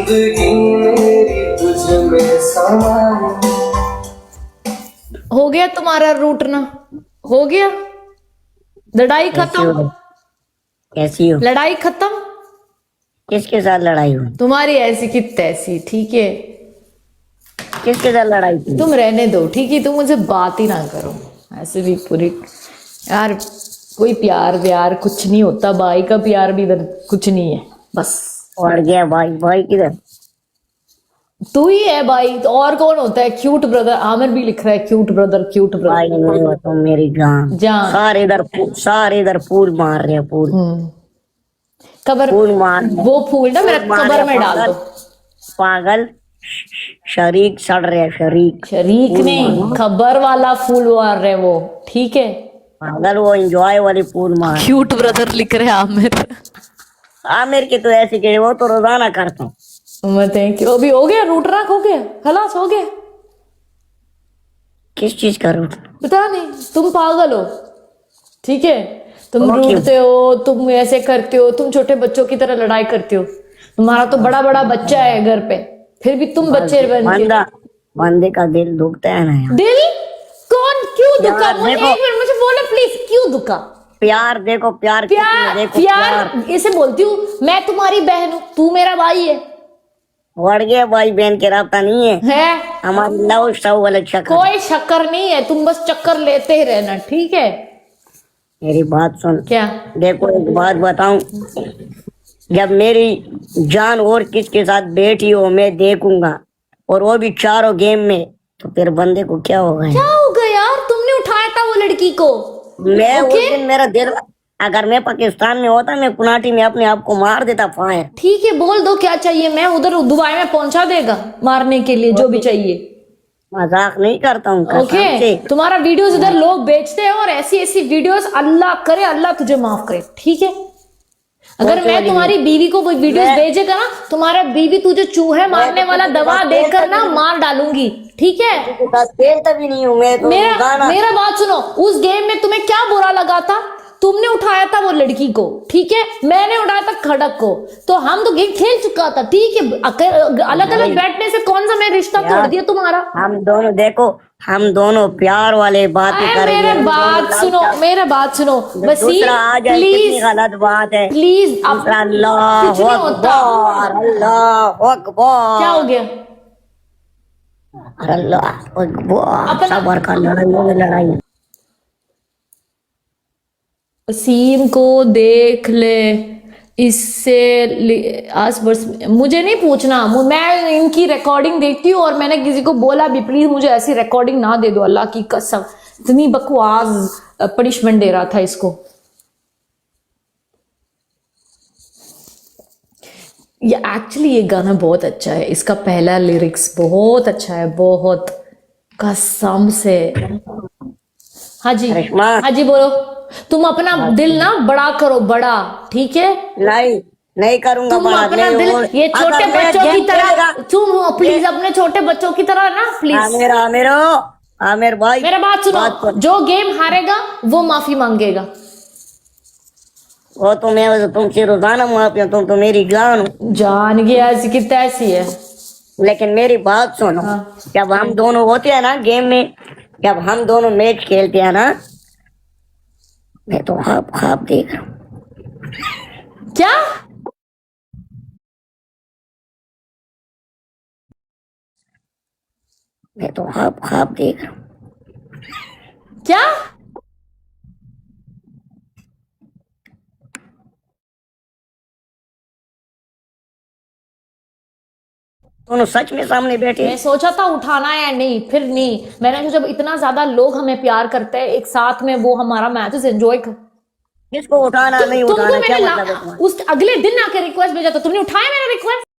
जिंदगी मेरी तुझ में समाई। हो गया तुम्हारा रूठना? हो गया? लड़ाई कैसी हो? खत्म? कैसी हो? लड़ाई खत्म? किसके साथ लड़ाई हुई? तुम्हारी ऐसी की तैसी, ठीक है? किसके साथ लड़ाई थी? तुम रहने दो, ठीक है? तुम मुझे बात ही ना करो ऐसे भी पूरी। यार कोई प्यार व्यार कुछ नहीं होता, भाई का प्यार भी इधर कुछ नहीं है बस। और गया भाई? भाई किधर? तू ही है भाई, तो और कौन होता है? क्यूट ब्रदर, आमिर भी लिख रहा है क्यूट ब्रदर, क्यूट भाई ब्रदर। नहीं हो तुम मेरी जान। जान। सारे इधर फूल मार रहे हैं, फूल कबर फूल मार। वो फूल ना मेरा फूल मार कबर रहे में डाल पागल। दो। पागल शरीक सड़ रहे हैं, शरीक। शरीक नहीं, खबर वाला फूल मार रहे वो, ठीक है? पागल वो एंजॉय वाली फूल मार। क्यूट ब्रदर लिख रहे हैं आमिर। आमिर की तो ऐसी के वो तो रोजाना करता हूँ। मैं थैंक यू। अभी हो गया रूट राक, हो गया खलास, हो गया? किस चीज का रूट? पता नहीं, तुम पागल हो, ठीक है? तुम वो क्यों? रूठते हो, तुम ऐसे करते हो, तुम छोटे बच्चों की तरह लड़ाई करते हो। तुम्हारा तो बड़ा बड़ा बच्चा है घर पे, फिर भी तुम बच्चे बन के। बंदे का दिल दुखता है ना यार। दिल कौन क्यों दुखा? यार, मुझे देखो। एक मिनट मुझे बोलो प्लीज, क्यों दुखा? प्यार देखो, प्यार प्यार देखो, प्यार इसे बोलती हूँ। मैं तुम्हारी बहन हूँ, तू मेरा भाई है। बढ़ गया भाई बहन के रास्ता नहीं है है हमारी। लव सब वाला चक्कर। कोई शक्कर नहीं है, तुम बस चक्कर लेते ही रहना, ठीक है? मेरी बात सुन। क्या? देखो एक बात बताऊं, जब मेरी जान और किसके साथ बैठी हो मैं देखूंगा, और वो भी चारों गेम में, तो फिर बंदे को क्या होगा क्या यार? होगा यार? तुमने उठाया था वो लड़की को? मैं उस ओके? दिन मेरा दिल, अगर मैं पाकिस्तान में होता मैं कुनाटी में अपने आप को मार देता फायर। ठीक है, बोल दो क्या चाहिए, मैं उधर दुबई में पहुंचा देगा मारने के लिए जो भी चाहिए। मजाक नहीं करता हूँ कसम ओके? से। तुम्हारा वीडियोस इधर लोग बेचते हैं, और ऐसी ऐसी वीडियोस अल्लाह करे, अल्लाह तुझे माफ करे, ठीक है? अगर कौन सी मैं वाली तुम्हारी बीवी को वो वीडियोस भेजेगा ना, तुम्हारा बीवी तुझे चूहे मारने वाला दवा देकर ना मार डालूंगी, ठीक है? खेलता भी नहीं हूँ मैं तो। मेरा बात सुनो, उस गेम में तुम्हें क्या बुरा लगा था? तुमने उठाया था वो लड़की को, ठीक है? मैंने उठाया था खड़क को। तो हम तो गेम खेल चुका था, ठीक है? अलग अलग बैठने से कौन सा मैं रिश्ता तोड़ दिया तुम्हारा? हम दोनों देखो, हम दोनों प्यार वाले बातें करेंगे। मेरा बात सुनो, मेरा बात सुनो वसीम, दूसरा आ जाए प्लीज कितनी गलत बात है। प्लीज। दूसरा अल्लाह कुछ नहीं होता। अकबर, अल्लाह अकबर। क्या हो गया? अल्लाह अकबर। अपना- सबर का लड़ाई। वसीम को देख ले, इससे आस वर्ष मुझे नहीं पूछना। मैं इनकी रिकॉर्डिंग देखती हूँ, और मैंने किसी को बोला भी प्लीज मुझे ऐसी रिकॉर्डिंग ना दे दो, अल्लाह की कसम। इतनी बकवास पनिशमेंट दे रहा था इसको। ये एक्चुअली ये गाना बहुत अच्छा है, इसका पहला लिरिक्स बहुत अच्छा है, बहुत कसम से। हाँ जी, करिश्मा। हाँ जी बोलो। तुम अपना दिल ना बड़ा करो, बड़ा, ठीक है? नहीं करूंगा तुम बड़ा। अपना मैं दिल और- ये छोटे अगर मैं बच्चों की गेम तरह, खेलेगा- तुम प्लीज अपने छोटे बच्चों की तरह ना, प्लीज। आमिर भाई मेरा बात सुनो, जो गेम हारेगा वो माफी मांगेगा। वो तो मैं तुमसे रोजाना माफी, तुम तो मेरी जान हो। जान गया ऐसी की तैसी है। लेकिन मेरी बात सुनो, जब हम दोनों होते हैं ना गेम में, जब हम दोनों मैच खेलते हैं ना, मैं तो ख्वाब देख रहा हूँ। क्या? मैं तो ख्वाब देख रहा हूँ। क्या? दोनों सच में सामने बैठे। मैं सोचा था उठाना है, नहीं फिर नहीं। मैंने सोचा जब इतना ज्यादा लोग हमें प्यार करते हैं एक साथ में, वो हमारा मैचेस एंजॉय कर। किसको उठाना नहीं तुमको उठाना क्या मैंने मतलब है तुम्हारा? उस अगले दिन आके रिक्वेस्ट भेजा था, तुमने उठाया मेरा रिक्वेस्ट?